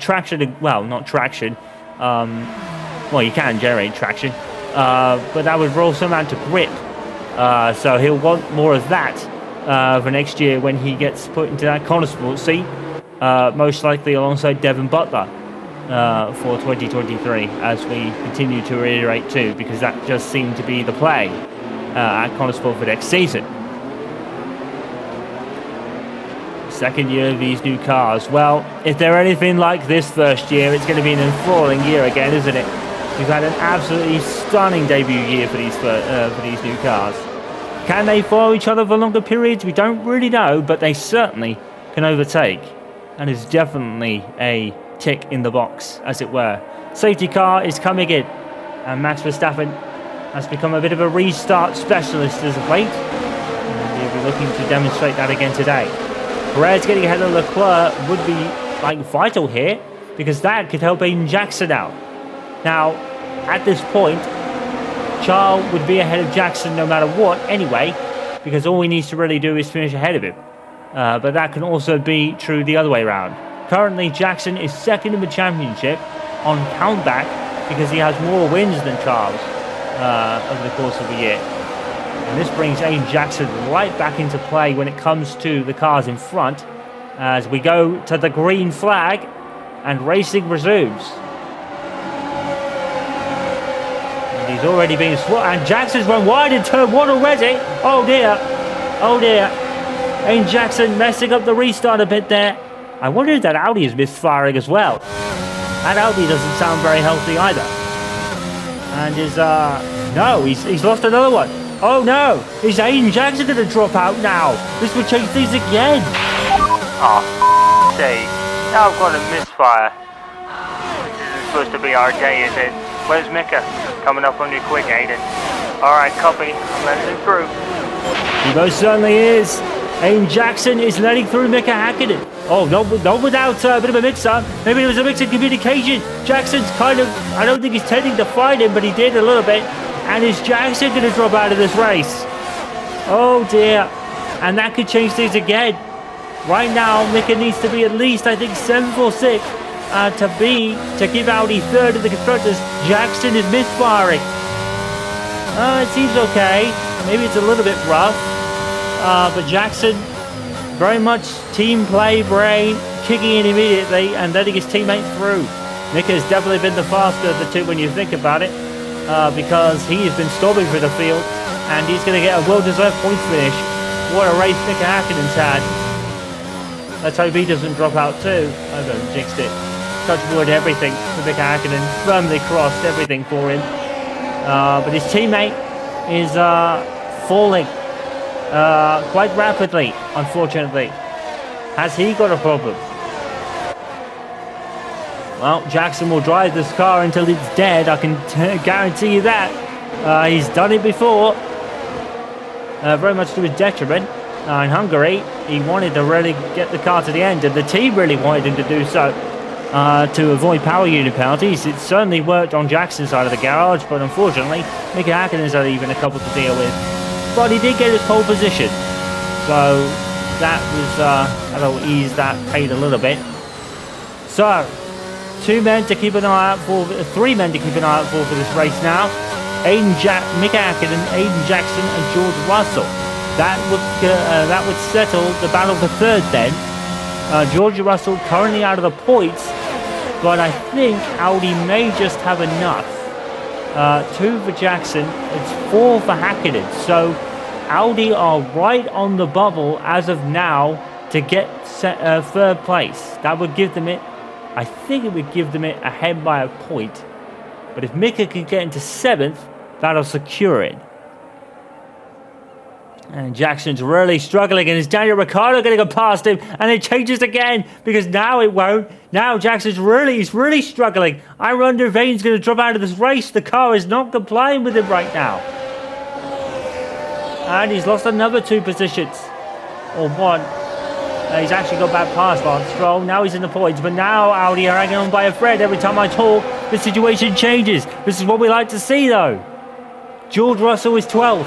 traction. Well, not traction. Well, you can generate traction, but that would roll some amount to grip. So he'll want more of that for next year when he gets put into that Consport seat, most likely alongside Devin Butler for 2023, as we continue to reiterate too, because that just seemed to be the play at Consport for next season. Second year of these new cars. Well, if they're anything like this first year, it's going to be an enthralling year again, isn't it? We've had an absolutely stunning debut year for these new cars. Can they follow each other for longer periods? We don't really know, but they certainly can overtake. And it's definitely a tick in the box, as it were. Safety car is coming in, and Max Verstappen has become a bit of a restart specialist as of late. And he'll be looking to demonstrate that again today. Perez getting ahead of Leclerc would be vital here, because that could help Aiden Jackson out. Now, at this point, Charles would be ahead of Jackson no matter what anyway, because all he needs to really do is finish ahead of him. But that can also be true the other way around. Currently, Jackson is second in the championship on countback because he has more wins than Charles over the course of the year. And this brings Aiden Jackson right back into play when it comes to the cars in front, as we go to the green flag and racing resumes. And he's already been swatted, and Jackson's run wide in turn 1 already. Oh dear, oh dear. Aiden Jackson messing up the restart a bit there. I wonder if that Audi is misfiring as well. That Audi doesn't sound very healthy either. And is, no, he's lost another one. Oh no, is Aiden Jackson going to drop out now? This would change things again. Oh, sake. Now I've got a misfire. This isn't supposed to be our day, is it? Where's Mika? Coming up on you quick, Aiden. Alright, copy. I'm letting him through. He most certainly is. Aiden Jackson is letting through Mika Hakkinen. Oh, not without a bit of a mix-up. Maybe there was a mix of communication. Jackson's kind of, I don't think he's tending to fight him, but he did a little bit. And is Jackson going to drop out of this race? Oh dear. And that could change things again. Right now, Mika needs to be at least, I think, 7th or 6th to give Audi 3rd in the Constructors. Jackson is misfiring. It seems okay. Maybe it's a little bit rough. But Jackson, very much team play brain, kicking in immediately and letting his teammate through. Mika has definitely been the faster of the two when you think about it, because he has been storming through the field, and he's going to get a well-deserved points finish. What a race Mika Hakkinen's had. Let's hope he doesn't drop out too. I don't jinxed it. Touch wood, everything for Mika Hakkinen. Firmly crossed everything for him. But his teammate is falling quite rapidly, unfortunately. Has he got a problem? Well, Jackson will drive this car until it's dead, I can guarantee you that. He's done it before, very much to his detriment. In Hungary, he wanted to really get the car to the end, and the team really wanted him to do so to avoid power unit penalties. It certainly worked on Jackson's side of the garage, but unfortunately, Mika Hakkinen's had even a couple to deal with. But he did get his pole position, so that was that'll ease that pain a little bit. So, 3 men to keep an eye out for this race now. Mika Hakkinen, Aiden Jackson, and George Russell. That would settle the battle for 3rd then. George Russell currently out of the points, but I think Audi may just have enough. 2 for Jackson, it's 4 for Hakkinen. So Audi are right on the bubble as of now to get third place. That would give them it. I think it would give them it ahead by a point. But if Mika can get into 7th, that'll secure it. And Jackson's really struggling, and is Daniel Ricciardo going to go past him? And it changes again, because now it won't. Now Jackson's really struggling. I wonder if Aiden's going to drop out of this race. The car is not complying with him right now. And he's lost another 2 positions. Or 1. He's actually got back past Lance Stroll. Now he's in the points, but now Audi are hanging on by a thread. Every time I talk, the situation changes. This is what we like to see, though. George Russell is 12th.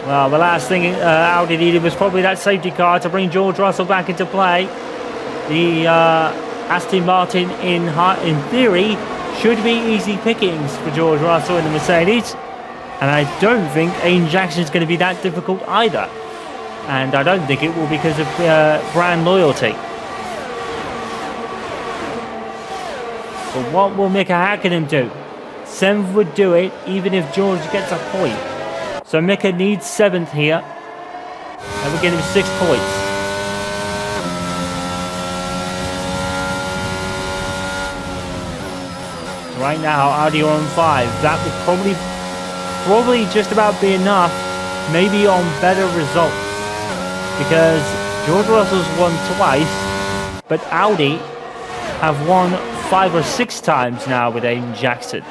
Well, the last thing Audi needed was probably that safety car to bring George Russell back into play. The Aston Martin, in theory, should be easy pickings for George Russell in the Mercedes. And I don't think Aiden Jackson is going to be that difficult either. And I don't think it will because of brand loyalty. But what will Mika Häkkinen do? 7th would do it, even if George gets a point. So Mika needs 7th here. And we're getting 6 points. Right now, Audi are on 5. That would probably just about be enough. Maybe on better results. Because George Russell's won twice. But Audi have won 5 or 6 times now with Aiden Jackson.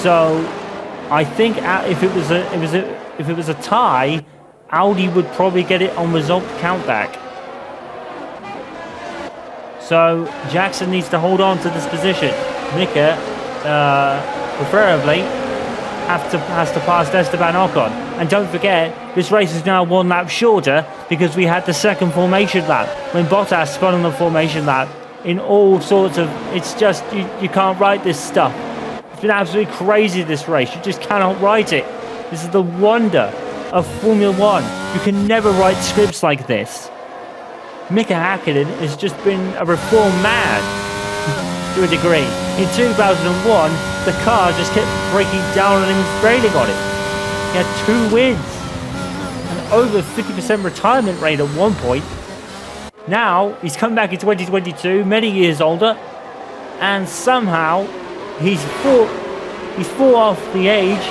So I think if it was a tie, Audi would probably get it on result countback. So Jackson needs to hold on to this position. Mika, preferably, has to pass Esteban Ocon. And don't forget, this race is now 1 lap shorter because we had the second formation lap. When Bottas spun on the formation lap, in all sorts of, it's just you can't write this stuff. It's been absolutely crazy, this race. You just cannot write it. This is the wonder of Formula 1. You can never write scripts like this. Mika Häkkinen has just been a reformed man to a degree. In 2001, the car just kept breaking down and he was raining on it. He had 2 wins. And over 50% retirement rate at one point. Now, he's come back in 2022, many years older. And somehow, he's fought off the age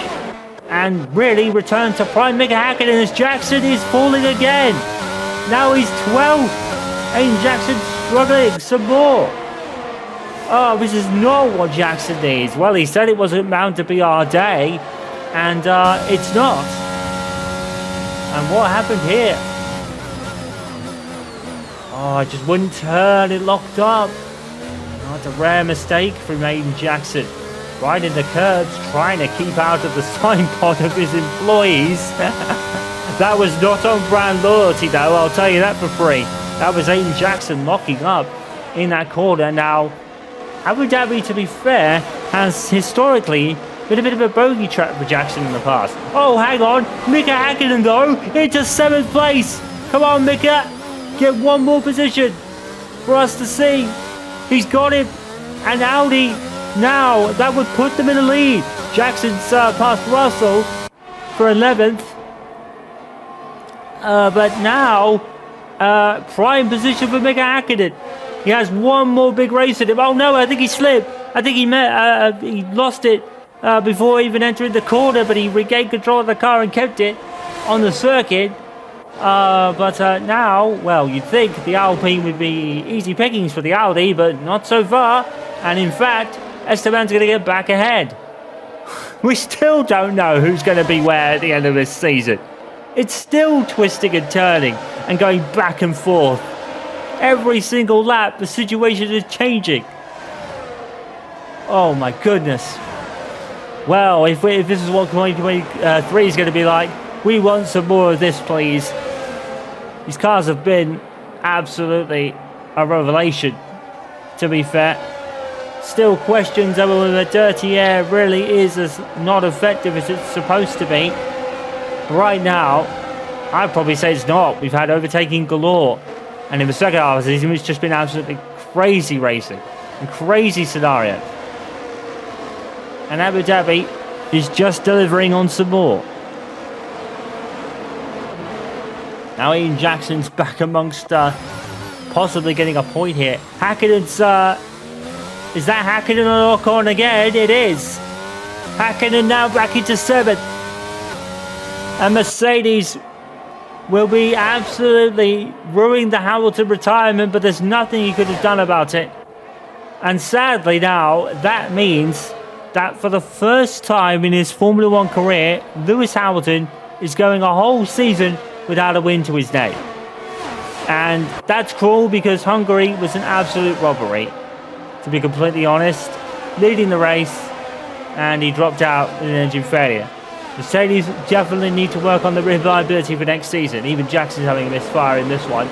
and really returned to prime Mika Häkkinen as Jackson is falling again. Now he's 12th. Aiden Jackson struggling some more. Oh, this is not what Jackson needs. Well, he said it wasn't bound to be our day, and it's not. And what happened here? Oh, I just wouldn't turn. It locked up. Oh, it's a rare mistake from Aiden Jackson. Right in the curbs, trying to keep out of the sign pod of his employees. That was not on brand loyalty, though. I'll tell you that for free. That was Aiden Jackson locking up in that corner. Now, Abu Dhabi, to be fair, has historically been a bit of a bogey trap for Jackson in the past. Oh, hang on. Mika Häkkinen, though, into 7th place. Come on, Mika. Get 1 more position for us to see. He's got it. And Audi, now, that would put them in the lead. Jackson's past Russell for 11th. But now, prime position for Mika Häkkinen. He has 1 more big race in him. Oh no, I think he slipped. I think he lost it before even entering the corner, but he regained control of the car and kept it on the circuit. But now, well, you'd think the Alpine would be easy pickings for the Audi, but not so far. And in fact, Esteban's going to get back ahead. We still don't know who's going to be where at the end of this season. It's still twisting and turning and going back and forth. Every single lap, the situation is changing. Oh my goodness. Well, if this is what 2023 is going to be like, we want some more of this, please. These cars have been absolutely a revelation, to be fair. Still questions over whether the dirty air really is as not effective as it's supposed to be. Right now, I'd probably say it's not. We've had overtaking galore. And in the second half of the season, it's just been absolutely crazy racing and crazy scenarios. And Abu Dhabi is just delivering on some more. Now Aiden Jackson's back amongst possibly getting a point here. Häkkinen's, is that Häkkinen on Ocon again? It is. Häkkinen now back into 7th. And Mercedes will be absolutely ruining the Hamilton retirement, but there's nothing he could have done about it. And sadly now, that means that for the first time in his Formula 1 career, Lewis Hamilton is going a whole season without a win to his name. And that's cruel because Hungary was an absolute robbery, to be completely honest. Leading the race, and he dropped out in an engine failure. Mercedes definitely need to work on the reliability for next season. Even Jackson's having a misfire in this one.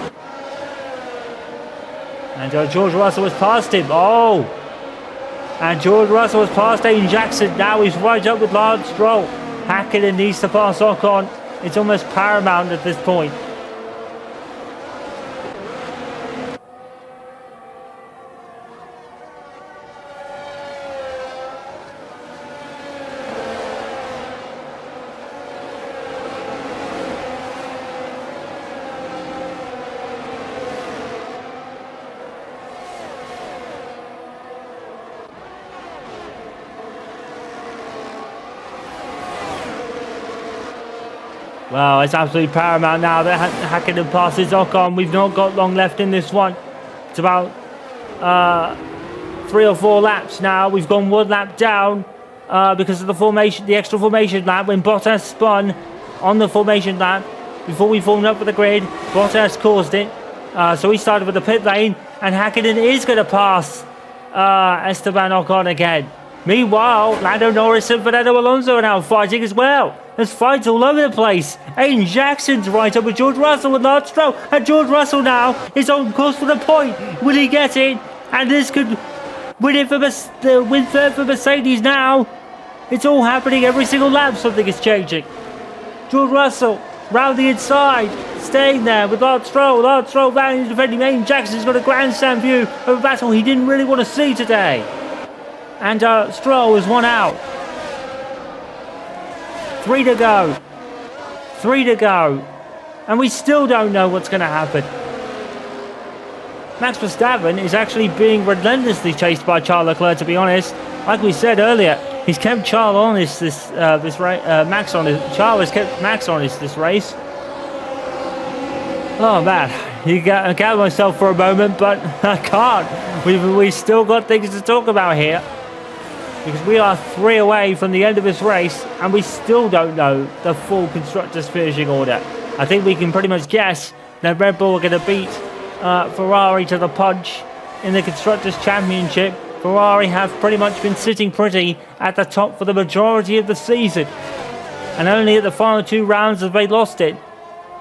And George Russell was past him. Oh! And George Russell was past Aiden Jackson. Now he's right up with Lance Stroll. Häkkinen needs to pass Ocon. It's almost paramount at this point. Well, it's absolutely paramount now that Häkkinen passes Ocon. We've not got long left in this one. It's about 3 or 4 laps now. We've gone 1 lap down because of the formation, the extra formation lap when Bottas spun on the formation lap before we formed up for the grid. Bottas caused it, so he started with the pit lane, and Häkkinen is going to pass Esteban Ocon again. Meanwhile, Lando Norris and Fernando Alonso are now fighting as well. There's fights all over the place. Aiden Jackson's right up with George Russell and Lance Stroll. And George Russell now is on course for the point. Will he get it? And this could win it for win third for Mercedes now. It's all happening every single lap. Something is changing. George Russell round the inside, staying there with Lance Stroll. Lance Stroll value defending. Aiden Jackson's got a grandstand view of a battle he didn't really want to see today. And Stroll is 1 out. 3 to go. 3 to go. And we still don't know what's going to happen. Max Verstappen is actually being relentlessly chased by Charles Leclerc, to be honest. Like we said earlier, he's kept Charles on this Max on his Charles has kept Max on this race. Oh man, I gather myself for a moment, but I can't. We've still got things to talk about here. Because we are 3 away from the end of this race, and we still don't know the full constructors finishing order. I think we can pretty much guess that Red Bull are going to beat Ferrari to the punch in the Constructors' Championship. Ferrari have pretty much been sitting pretty at the top for the majority of the season. And only at the final 2 rounds have they lost it.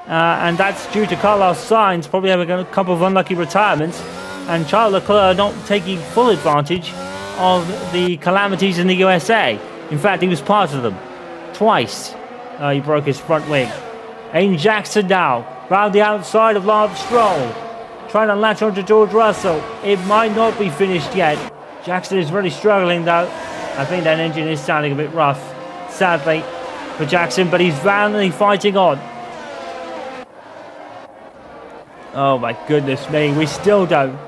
And that's due to Carlos Sainz probably having a couple of unlucky retirements, and Charles Leclerc not taking full advantage of the calamities in the USA. In fact, he was part of them. Twice he broke his front wing. Aiden Jackson now, round the outside of Lance Stroll, trying to latch onto George Russell. It might not be finished yet. Jackson is really struggling though. I think that engine is sounding a bit rough, sadly, for Jackson, but he's valiantly fighting on. Oh my goodness me, we still don't.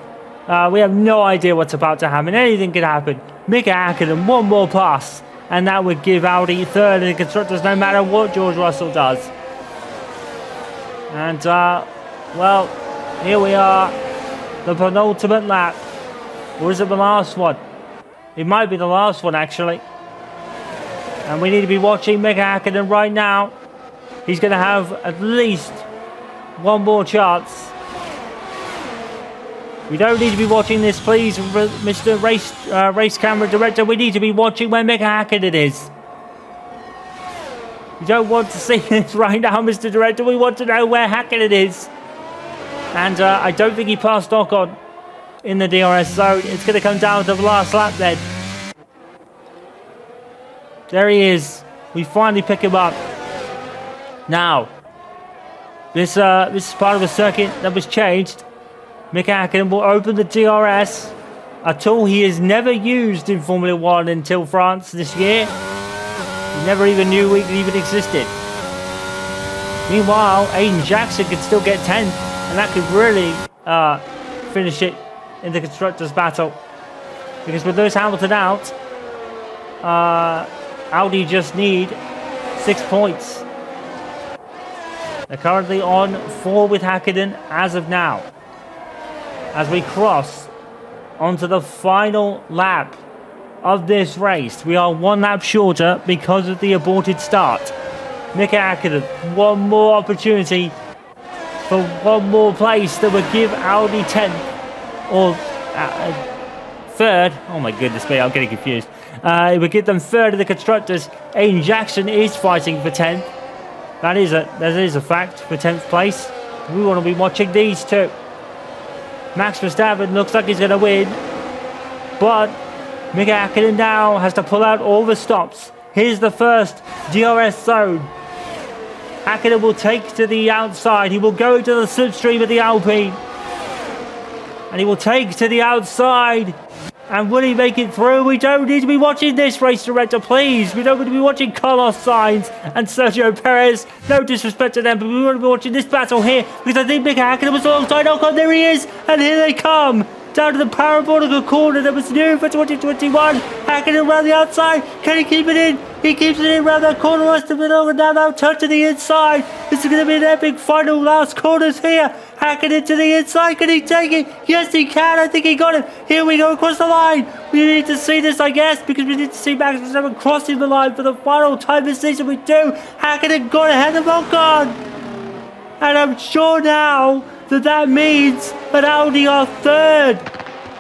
We have no idea what's about to happen. Anything can happen. Mika Häkkinen, 1 more pass, and that would give Audi 3rd in the Constructors no matter what George Russell does. And, well, here we are. The penultimate lap. Or is it the last one? It might be the last one, actually. And we need to be watching Mika Häkkinen right now. He's going to have at least 1 more chance. We don't need to be watching this, please, Mr. Race Camera Director. We need to be watching where Mika Häkkinen is. We don't want to see this right now, Mr. Director. We want to know where Häkkinen is. And I don't think he passed Ocon in the DRS zone. It's going to come down to the last lap then. There he is. We finally pick him up. Now, this is part of a circuit that was changed. Mika Häkkinen will open the DRS, a tool he has never used in Formula 1 until France this year. He never even knew it even existed. Meanwhile, Aiden Jackson could still get 10th, and that could really finish it in the constructors battle. Because with Lewis Hamilton out, Audi just need 6 points. They're currently on 4 with Häkkinen as of now. As we cross onto the final lap of this race, we are 1 lap shorter because of the aborted start. Nico Häkkinen, one more opportunity for one more place that would give Audi 10th or 3rd. Oh my goodness me, I'm getting confused. It would give them 3rd in the constructors. Aiden Jackson is fighting for 10th. That is a fact for 10th place. We want to be watching these two. Max Verstappen looks like he's going to win, but Nico Häkkinen now has to pull out all the stops. Here's the first DRS zone. Häkkinen will take to the outside. He will go to the slipstream of the Alpine. And he will take to the outside. And will he make it through? We don't need to be watching this, race director, please. We don't want to be watching Carlos Sainz and Sergio Perez. No disrespect to them, but we want to be watching this battle here. Because I think Nico Häkkinen was alongside Ocon. There he is. And here they come. Down to the parabolic corner that was new for 2021. Häkkinen around the outside. Can he keep it in? He keeps it in around that corner. Rest of it over now. Touch to the inside. This is going to be an epic final last corners here. Häkkinen to the inside. Can he take it? Yes, he can. I think he got it. Here we go across the line. We need to see this, I guess, because we need to see Max Verstappen crossing the line for the final time this season. We do. Häkkinen got ahead of Ocon. And I'm sure now that means that Audi are 3rd.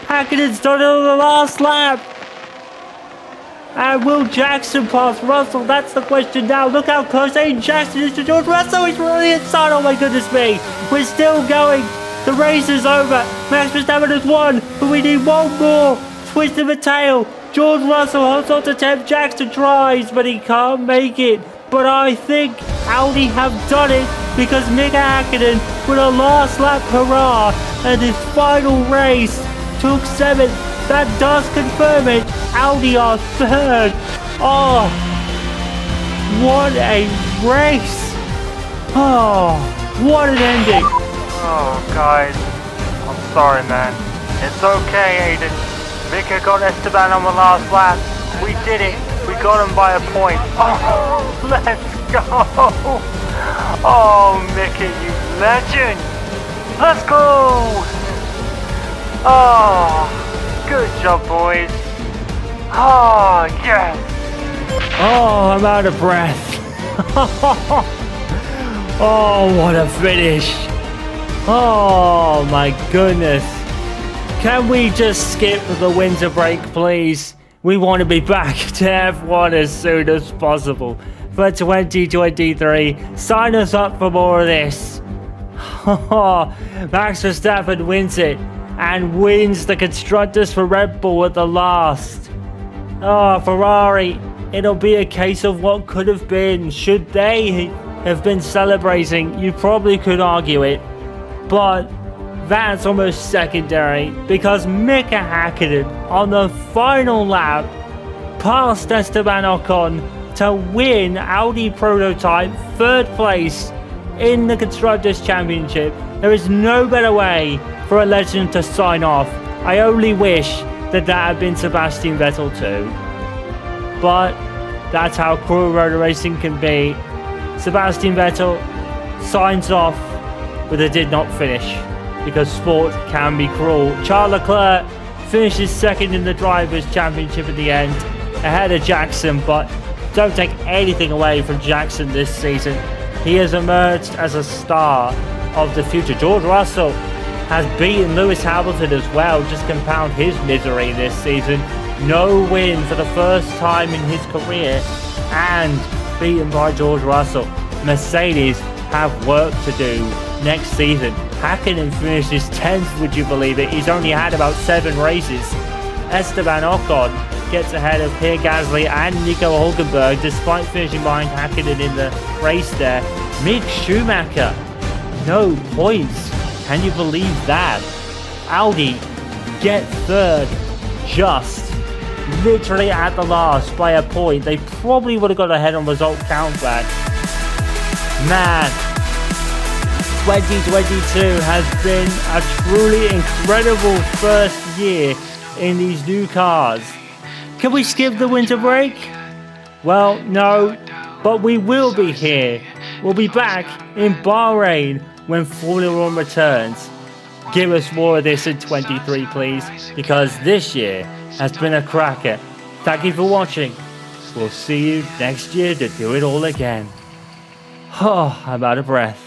Häkkinen's done it on the last lap. And will Jackson pass Russell? That's the question now. Look how close Aiden Jackson is to George Russell. He's really inside. Oh my goodness me. We're still going. The race is over. Max Verstappen has won, but we need one more twist of a tail. George Russell holds on to 10th. Jackson tries, but he can't make it. But I think Audi have done it because Nico Häkkinen with a last lap hurrah and his final race took 7th. That does confirm it. Audi are 3rd. Oh, what a race. Oh, what an ending. Oh, guys, I'm sorry, man. It's okay, Aiden. Mika got Esteban on the last lap. We did it. We got him by a point. Oh, let's go. Oh, Mika, you legend. Let's go. Oh, good job, boys. Oh, yes. Oh, I'm out of breath. Oh, what a finish. Oh, my goodness. Can we just skip the winter break, please? We want to be back to F1 as soon as possible for 2023. Sign us up for more of this. Max Verstappen wins it and wins the constructors for Red Bull at the last. Oh, Ferrari, it'll be a case of what could have been. Should they have been celebrating? You probably could argue it, but that's almost secondary because Mika Häkkinen on the final lap passed Esteban Ocon to win Audi Prototype 3rd place in the Constructors' Championship. There is no better way for a legend to sign off. I only wish that had been Sebastian Vettel too. But that's how cruel road racing can be. Sebastian Vettel signs off with a did not finish because sport can be cruel. Charles Leclerc finishes 2nd in the Drivers' Championship at the end, ahead of Jackson, but don't take anything away from Jackson this season. He has emerged as a star of the future. George Russell has beaten Lewis Hamilton as well, just compound his misery this season. No win for the first time in his career and beaten by George Russell. Mercedes have work to do next season. Häkkinen finishes 10th, would you believe it? He's only had about 7 races. Esteban Ocon gets ahead of Pierre Gasly and Nico Hulkenberg despite finishing behind Häkkinen in the race there. Mick Schumacher, no points. Can you believe that? Audi get 3rd just literally at the last by a point. They probably would have got ahead on result count back. Man, 2022 has been a truly incredible first year in these new cars. Can we skip the winter break? Well, no, but we will be here. We'll be back in Bahrain when Formula 1 returns. Give us more of this in 23, please, because this year has been a cracker. Thank you for watching. We'll see you next year to do it all again. Oh, I'm out of breath.